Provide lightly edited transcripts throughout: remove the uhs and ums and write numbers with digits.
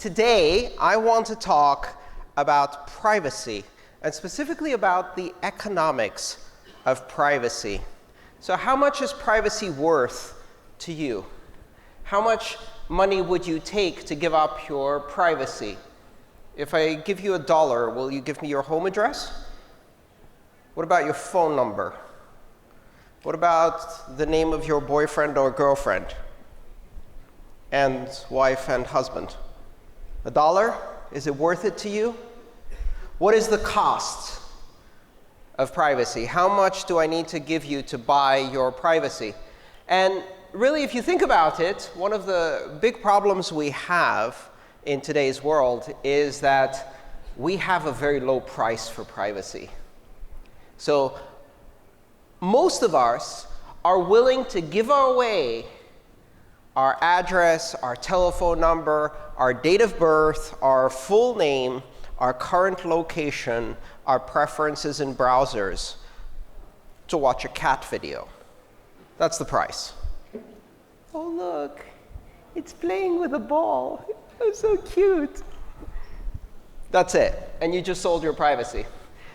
Today, I want to talk about privacy, and specifically about the economics of privacy. So how much is privacy worth to you? How much money would you take to give up your privacy? If I give you $1, will you give me your home address? What about your phone number? What about the name of your boyfriend or girlfriend? And wife and husband? $1? Is it worth it to you? What is the cost of privacy? How much do I need to give you to buy your privacy? And really, if you think about it, one of the big problems we have in today's world is that we have a very low price for privacy. So most of us are willing to give away our address, our telephone number, our date of birth, our full name, our current location, our preferences in browsers to watch a cat video. That's the price. Oh, look, it's playing with a ball. It's so cute. That's it. And you just sold your privacy.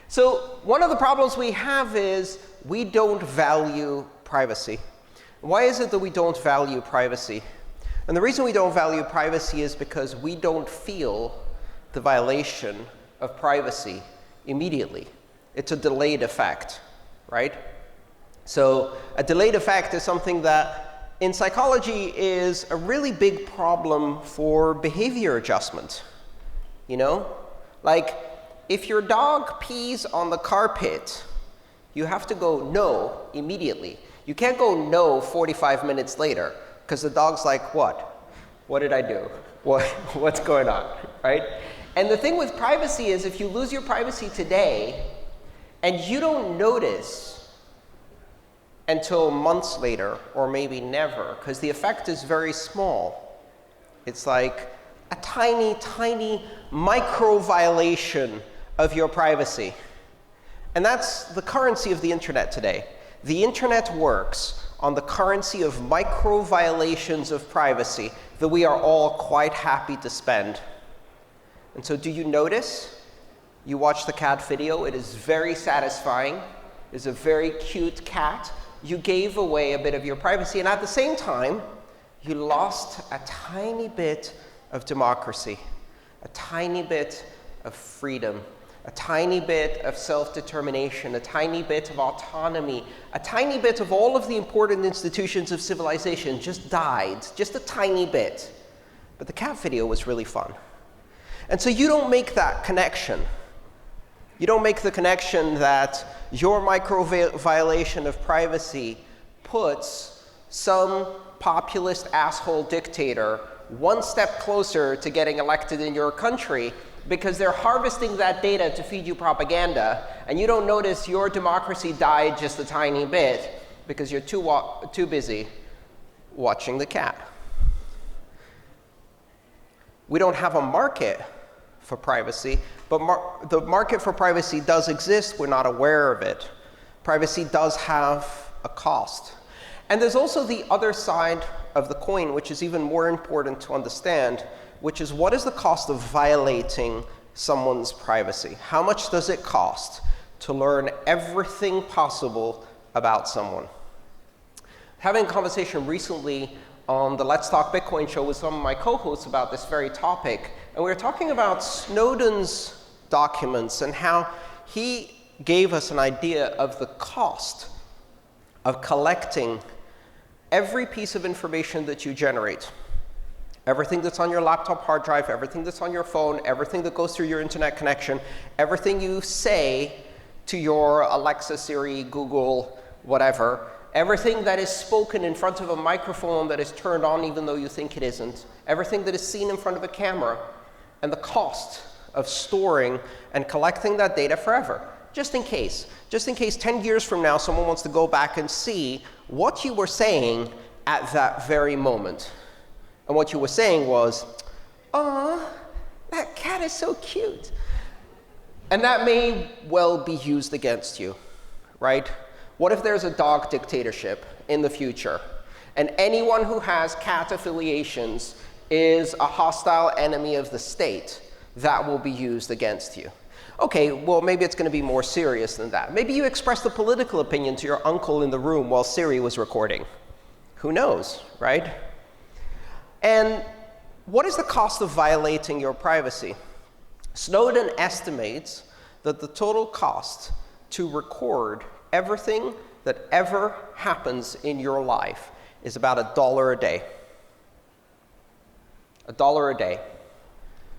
So one of the problems we have is we don't value privacy. Why is it that we don't value privacy? And the reason we don't value privacy is because we don't feel the violation of privacy immediately. It's a delayed effect, right? So a delayed effect is something that in psychology is a really big problem for behavior adjustment. You know? Like, if your dog pees on the carpet, you have to go no immediately. You can't go no 45 minutes later, because the dog's like, what? What did I do? What's going on, right? And the thing with privacy is if you lose your privacy today, and you don't notice until months later, or maybe never, because the effect is very small. It's like a tiny, tiny micro violation of your privacy. And that's the currency of the internet today. The internet works on the currency of micro violations of privacy that we are all quite happy to spend. And so do you notice? You watch the cat video. It is very satisfying. It's a very cute cat. You gave away a bit of your privacy. And at the same time, you lost a tiny bit of democracy, a tiny bit of freedom, a tiny bit of self-determination, a tiny bit of autonomy, a tiny bit of all of the important institutions of civilization just died, just a tiny bit. But the cat video was really fun. And so you don't make that connection. You don't make the connection that your micro violation of privacy puts some populist asshole dictator one step closer to getting elected in your country, because they're harvesting that data to feed you propaganda, and you don't notice your democracy died just a tiny bit because you're too busy watching the cat. We don't have a market for privacy, but the market for privacy does exist. We're not aware of it. Privacy does have a cost. And there's also the other side of the coin, which is even more important to understand, which is what is the cost of violating someone's privacy? How much does it cost to learn everything possible about someone? Having a conversation recently on the Let's Talk Bitcoin show with some of my co-hosts about this very topic, and we were talking about Snowden's documents and how he gave us an idea of the cost of collecting every piece of information that you generate. Everything that's on your laptop hard drive, everything that's on your phone, everything that goes through your internet connection, everything you say to your Alexa, Siri, Google, whatever, everything that is spoken in front of a microphone that is turned on even though you think it isn't, everything that is seen in front of a camera, and the cost of storing and collecting that data forever, just in case. Just in case 10 years from now someone wants to go back and see what you were saying at that very moment. And what you were saying was, "Aw, that cat is so cute." And that may well be used against you, right? What if there's a dog dictatorship in the future, and anyone who has cat affiliations is a hostile enemy of the state that will be used against you. Okay, well, maybe it's going to be more serious than that. Maybe you expressed a political opinion to your uncle in the room while Siri was recording. Who knows, right? And what is the cost of violating your privacy? Snowden estimates that the total cost to record everything that ever happens in your life is about $1 a day. $1 a day.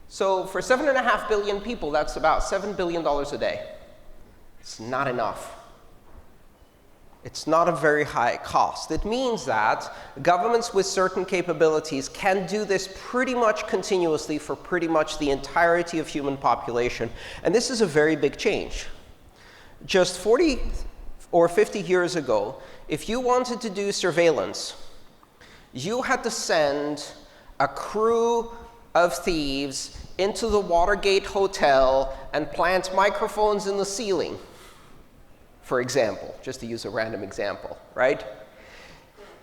So for 7.5 billion people, that's about $7 billion a day. It's not enough. It's not a very high cost. It means that governments with certain capabilities can do this pretty much continuously for pretty much the entirety of human population. And this is a very big change. Just 40 or 50 years ago, if you wanted to do surveillance, you had to send a crew of thieves into the Watergate Hotel and plant microphones in the ceiling, for example, just to use a random example, right?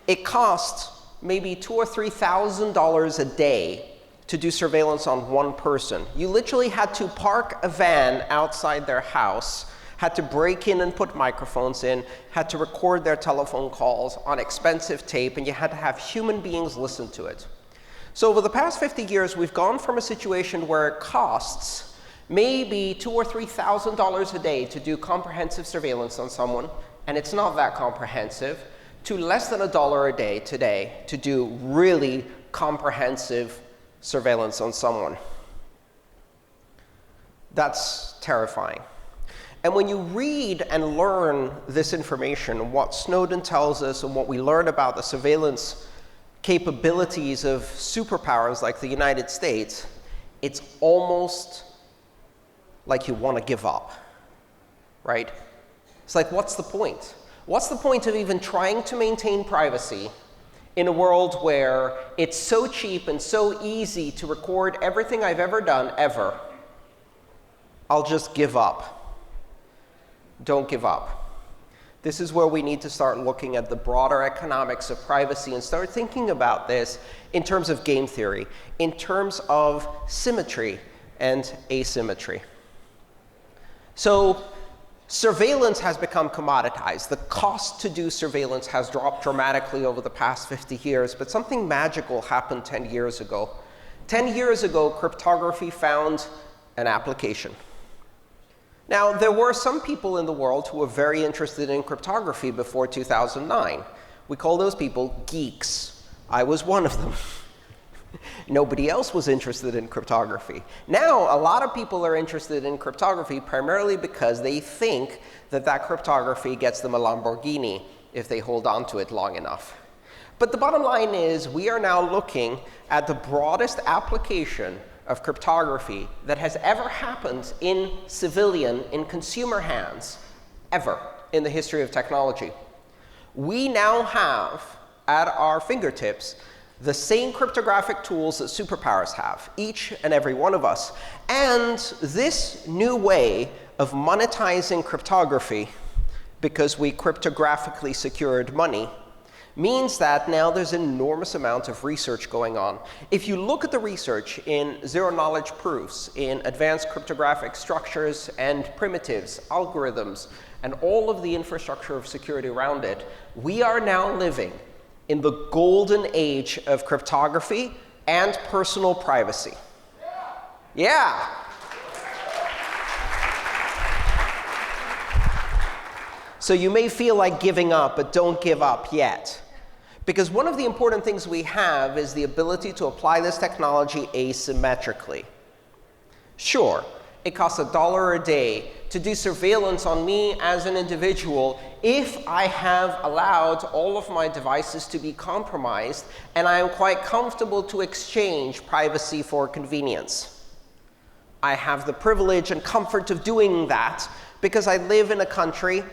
It costs maybe $2,000 or $3,000 a day to do surveillance on one person. You literally had to park a van outside their house, had to break in and put microphones in, had to record their telephone calls on expensive tape, and you had to have human beings listen to it. So over the past 50 years, we've gone from a situation where it costs maybe $2,000 or $3,000 a day to do comprehensive surveillance on someone, and it's not that comprehensive, to less than $1 a day today to do really comprehensive surveillance on someone. That's terrifying. And when you read and learn this information, what Snowden tells us and what we learn about the surveillance capabilities of superpowers like the United States, it's almost like you want to give up, right? It's like, what's the point? What's the point of even trying to maintain privacy in a world where it's so cheap and so easy to record everything I've ever done, ever? I'll just give up. Don't give up. This is where we need to start looking at the broader economics of privacy and start thinking about this in terms of game theory, in terms of symmetry and asymmetry. So surveillance has become commoditized. The cost to do surveillance has dropped dramatically over the past 50 years, but something magical happened 10 years ago. 10 years ago, cryptography found an application. Now, there were some people in the world who were very interested in cryptography before 2009. We call those people geeks. I was one of them. Nobody else was interested in cryptography. Now, a lot of people are interested in cryptography primarily because they think that that cryptography gets them a Lamborghini if they hold on to it long enough. But the bottom line is, we are now looking at the broadest application of cryptography that has ever happened in civilian, in consumer hands, ever in the history of technology. We now have at our fingertips the same cryptographic tools that superpowers have, each and every one of us. And this new way of monetizing cryptography, because we cryptographically secured money, means that now there's an enormous amount of research going on. If you look at the research in zero-knowledge proofs, in advanced cryptographic structures and primitives, algorithms, and all of the infrastructure of security around it, we are now living in the golden age of cryptography and personal privacy. Yeah. So you may feel like giving up, but don't give up yet. Because one of the important things we have is the ability to apply this technology asymmetrically. Sure, it costs $1 a day to do surveillance on me as an individual if I have allowed all of my devices to be compromised, and I am quite comfortable to exchange privacy for convenience. I have the privilege and comfort of doing that because I live in a country,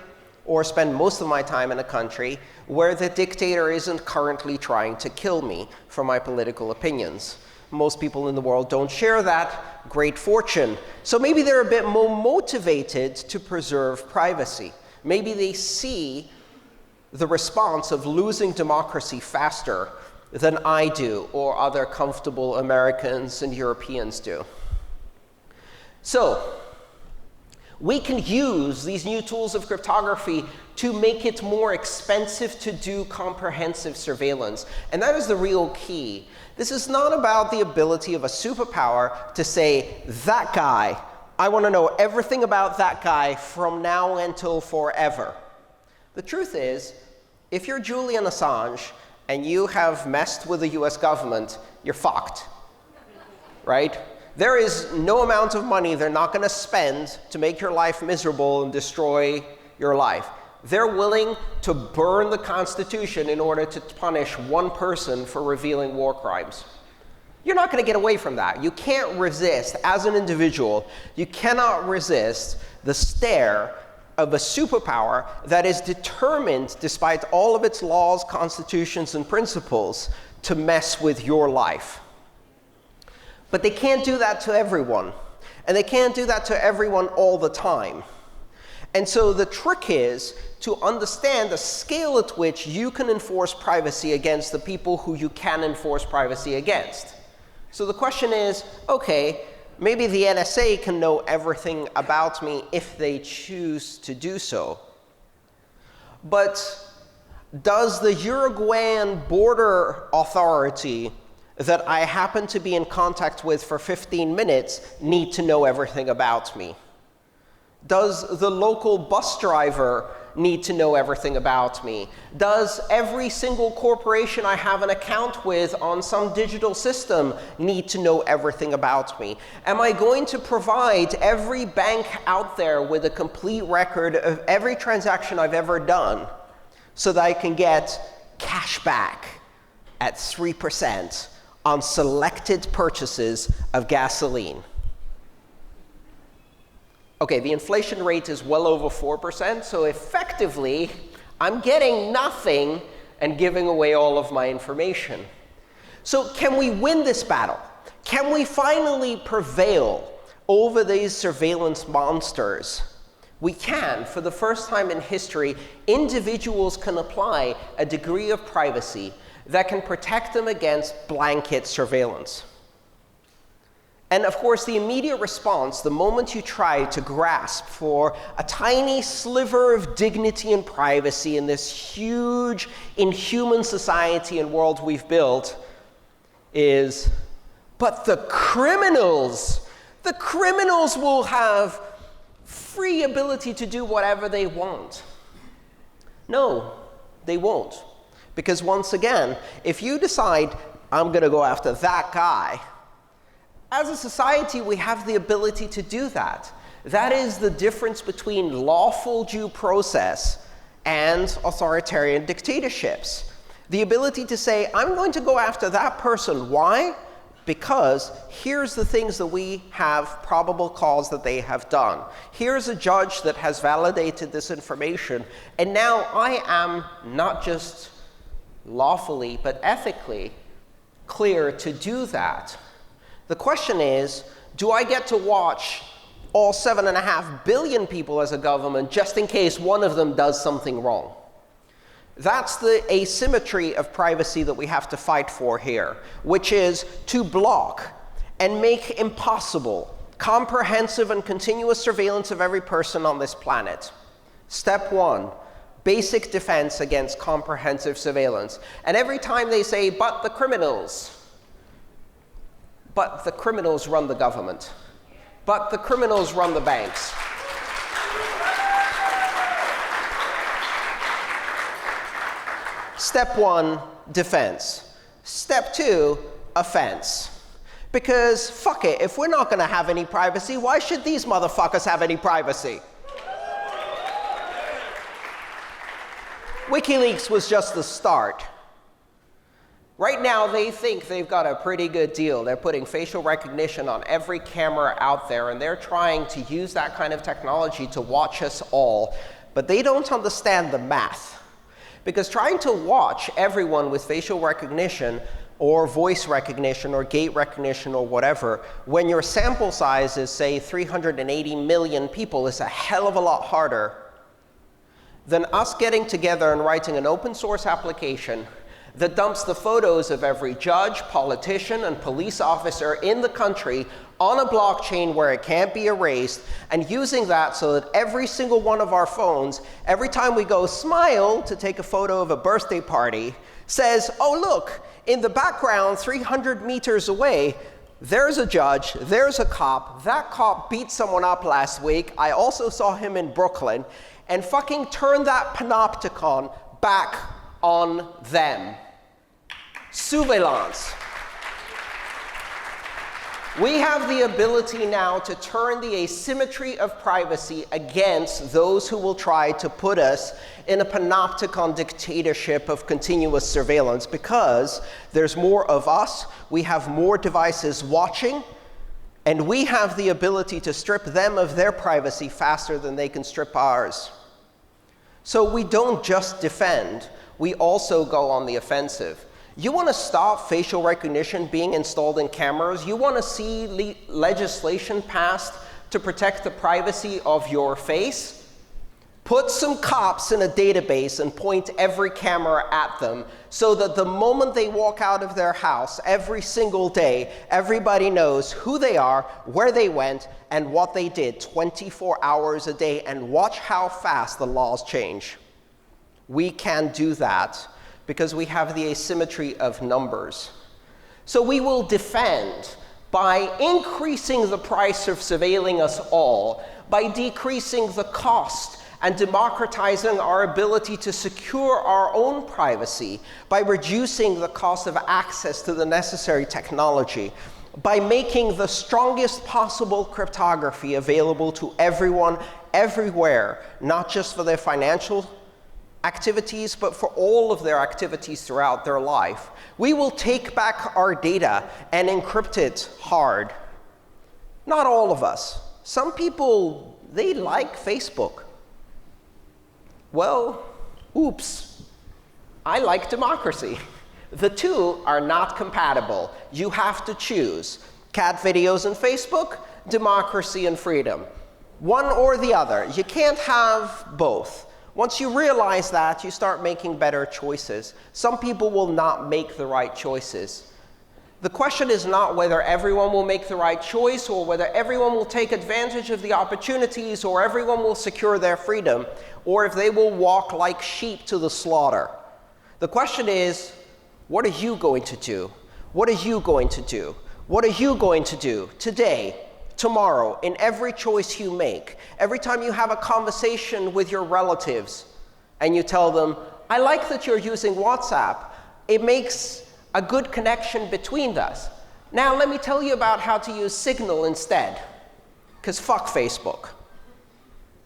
or spend most of my time in a country, where the dictator isn't currently trying to kill me for my political opinions. Most people in the world don't share that great fortune. So maybe they're a bit more motivated to preserve privacy. Maybe they see the response of losing democracy faster than I do or other comfortable Americans and Europeans do. So we can use these new tools of cryptography to make it more expensive to do comprehensive surveillance. And that is the real key. This is not about the ability of a superpower to say, that guy, I want to know everything about that guy from now until forever. The truth is, if you're Julian Assange and you have messed with the US government, you're fucked, right? There is no amount of money they're not going to spend to make your life miserable and destroy your life. They're willing to burn the Constitution in order to punish one person for revealing war crimes. You're not going to get away from that. You can't resist, as an individual, you cannot resist the stare of a superpower that is determined, despite all of its laws, constitutions, and principles, to mess with your life. But they can't do that to everyone. And they can't do that to everyone all the time. And so the trick is to understand the scale at which you can enforce privacy against the people who you can enforce privacy against. So the question is, OK, maybe the NSA can know everything about me if they choose to do so. But does the Uruguayan border authority that I happen to be in contact with for 15 minutes need to know everything about me? Does the local bus driver need to know everything about me? Does every single corporation I have an account with on some digital system need to know everything about me? Am I going to provide every bank out there with a complete record of every transaction I've ever done so that I can get cash back at 3% on selected purchases of gasoline? OK, the inflation rate is well over 4%, so effectively, I'm getting nothing and giving away all of my information. So can we win this battle? Can we finally prevail over these surveillance monsters? We can. For the first time in history, individuals can apply a degree of privacy that can protect them against blanket surveillance. And of course, the immediate response, the moment you try to grasp for a tiny sliver of dignity and privacy in this huge, inhuman society and world we've built, is, but the criminals will have free ability to do whatever they want. No, they won't. Because once again, if you decide, I'm going to go after that guy, as a society, we have the ability to do that. That is the difference between lawful due process and authoritarian dictatorships. The ability to say, I'm going to go after that person. Why? Because here's the things that we have probable cause that they have done. Here's a judge that has validated this information. And now I am not just lawfully, but ethically clear to do that. The question is, do I get to watch all 7.5 billion people as a government just in case one of them does something wrong? That's the asymmetry of privacy that we have to fight for here, which is to block and make impossible comprehensive and continuous surveillance of every person on this planet. Step one, basic defense against comprehensive surveillance. And every time they say, but the criminals run the government. But the criminals run the banks. Step one, defense. Step two, offense. Because fuck it, if we're not going to have any privacy, why should these motherfuckers have any privacy? WikiLeaks was just the start. Right now, they think they've got a pretty good deal. They're putting facial recognition on every camera out there, and they're trying to use that kind of technology to watch us all. But they don't understand the math. Because trying to watch everyone with facial recognition or voice recognition or gait recognition or whatever, when your sample size is, say, 380 million people, is a hell of a lot harder than us getting together and writing an open source application that dumps the photos of every judge, politician, and police officer in the country on a blockchain where it can't be erased, and using that so that every single one of our phones, every time we go smile to take a photo of a birthday party, says, oh look, in the background 300 meters away, there's a judge, there's a cop, that cop beat someone up last week, I also saw him in Brooklyn, and fucking turn that panopticon back on them. Surveillance. We have the ability now to turn the asymmetry of privacy against those who will try to put us in a panopticon dictatorship of continuous surveillance, because there's more of us, we have more devices watching, and we have the ability to strip them of their privacy faster than they can strip ours. So we don't just defend, we also go on the offensive. You want to stop facial recognition being installed in cameras? You want to see legislation passed to protect the privacy of your face? Put some cops in a database and point every camera at them so that the moment they walk out of their house every single day, everybody knows who they are, where they went, and what they did 24 hours a day, and watch how fast the laws change. We can do that because we have the asymmetry of numbers. So we will defend by increasing the price of surveilling us all, by decreasing the cost and democratizing our ability to secure our own privacy, by reducing the cost of access to the necessary technology, by making the strongest possible cryptography available to everyone, everywhere, not just for their financial activities, but for all of their activities throughout their life. We will take back our data and encrypt it hard. Not all of us. Some people, they like Facebook. Well, oops. I like democracy. The two are not compatible. You have to choose. Cat videos and Facebook, democracy and freedom. One or the other. You can't have both. Once you realize that, you start making better choices. Some people will not make the right choices. The question is not whether everyone will make the right choice, or whether everyone will take advantage of the opportunities, or everyone will secure their freedom, or if they will walk like sheep to the slaughter. The question is, what are you going to do? What are you going to do? What are you going to do today, tomorrow, in every choice you make? Every time you have a conversation with your relatives and you tell them, I like that you're using WhatsApp. It makes a good connection between us. Now let me tell you about how to use Signal instead. Because fuck Facebook.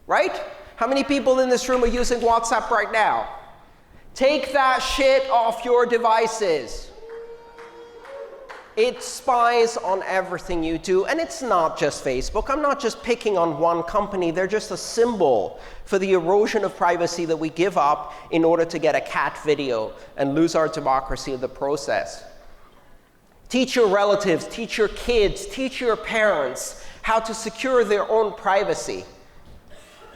Right? How many people in this room are using WhatsApp right now? Take that shit off your devices. It spies on everything you do, and it's not just Facebook. I'm not just picking on one company. They're just a symbol for the erosion of privacy that we give up in order to get a cat video and lose our democracy in the process. Teach your relatives, teach your kids, teach your parents how to secure their own privacy.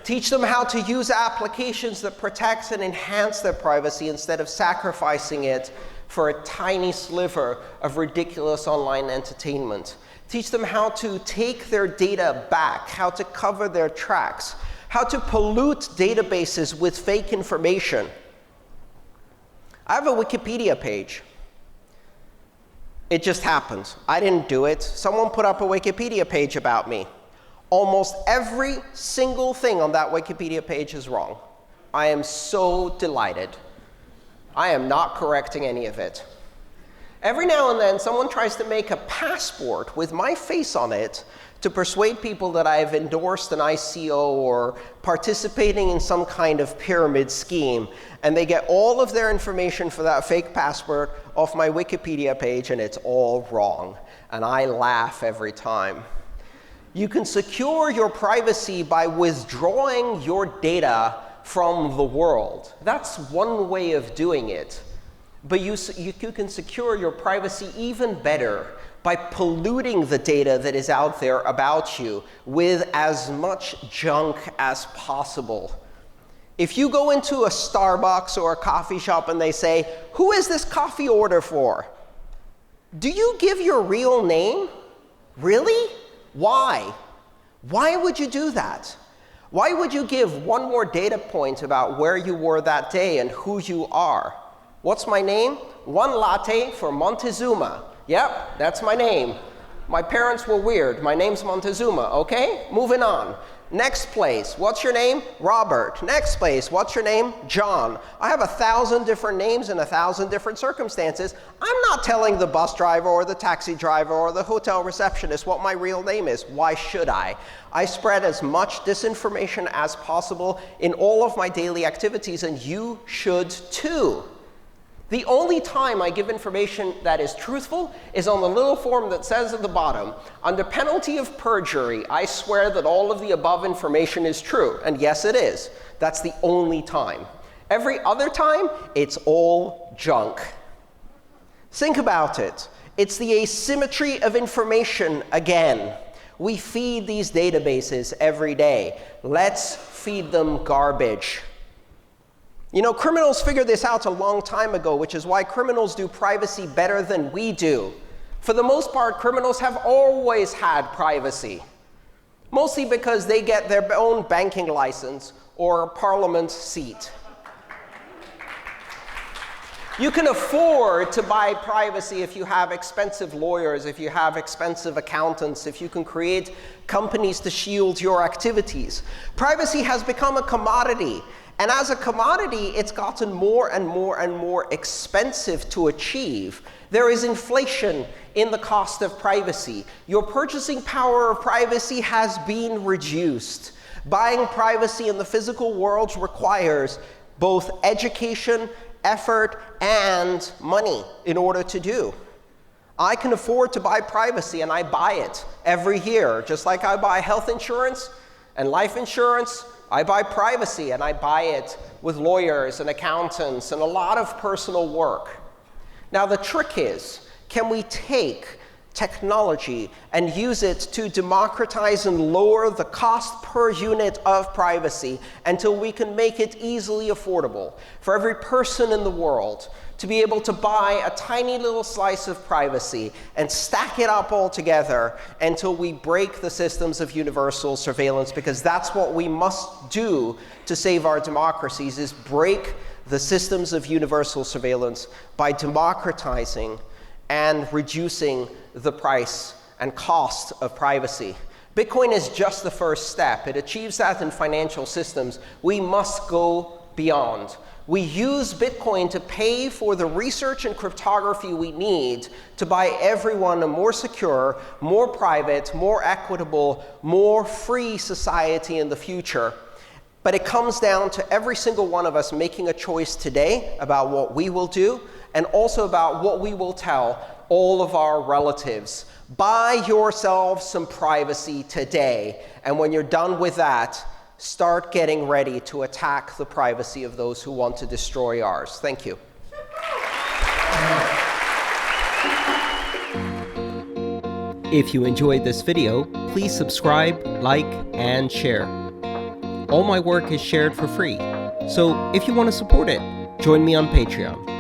Teach them how to use applications that protect and enhance their privacy instead of sacrificing it for a tiny sliver of ridiculous online entertainment. Teach them how to take their data back, how to cover their tracks, how to pollute databases with fake information. I have a Wikipedia page. It just happened. I didn't do it. Someone put up a Wikipedia page about me. Almost every single thing on that Wikipedia page is wrong. I am so delighted. I am not correcting any of it. Every now and then, someone tries to make a passport with my face on it to persuade people that I've endorsed an ICO or participating in some kind of pyramid scheme. And they get all of their information for that fake passport off my Wikipedia page, and it's all wrong. And I laugh every time. You can secure your privacy by withdrawing your data from the world. That's one way of doing it. But you can secure your privacy even better by polluting the data that is out there about you with as much junk as possible. If you go into a Starbucks or a coffee shop and they say, "Who is this coffee order for?" Do you give your real name? Really? Why? Why would you do that? Why would you give one more data point about where you were that day and who you are? What's my name? One latte for Montezuma. Yep, that's my name. My parents were weird. My name's Montezuma, okay? Moving on. Next place, what's your name? Robert. Next place, what's your name? John. I have 1,000 different names in 1,000 different circumstances. I'm not telling the bus driver or the taxi driver or the hotel receptionist what my real name is. Why should I? I spread as much disinformation as possible in all of my daily activities, and you should too. The only time I give information that is truthful is on the little form that says at the bottom, "Under penalty of perjury, I swear that all of the above information is true." And yes, it is. That's the only time. Every other time, it's all junk. Think about it. It's the asymmetry of information again. We feed these databases every day. Let's feed them garbage. You know, criminals figured this out a long time ago, which is why criminals do privacy better than we do. For the most part, criminals have always had privacy, mostly because they get their own banking license or a parliament seat. You can afford to buy privacy if you have expensive lawyers, if you have expensive accountants, if you can create companies to shield your activities. Privacy has become a commodity. And as a commodity, it's gotten more and more and more expensive to achieve. There is inflation in the cost of privacy. Your purchasing power of privacy has been reduced. Buying privacy in the physical world requires both education, effort, and money in order to do. I can afford to buy privacy, and I buy it every year. Just like I buy health insurance and life insurance, I buy privacy, and I buy it with lawyers and accountants and a lot of personal work. Now, the trick is, can we take technology and use it to democratize and lower the cost per unit of privacy until we can make it easily affordable for every person in the world to be able to buy a tiny little slice of privacy and stack it up all together until we break the systems of universal surveillance, because that's what we must do to save our democracies, is break the systems of universal surveillance by democratizing and reducing the price and cost of privacy. Bitcoin is just the first step. It achieves that in financial systems. We must go beyond. We use Bitcoin to pay for the research and cryptography we need to buy everyone a more secure, more private, more equitable, more free society in the future. But it comes down to every single one of us making a choice today about what we will do, and also about what we will tell all of our relatives. Buy yourself some privacy today, and when you're done with that, start getting ready to attack the privacy of those who want to destroy ours. Thank you. If you enjoyed this video, please subscribe, like, and share. All my work is shared for free, so if you want to support it, join me on Patreon.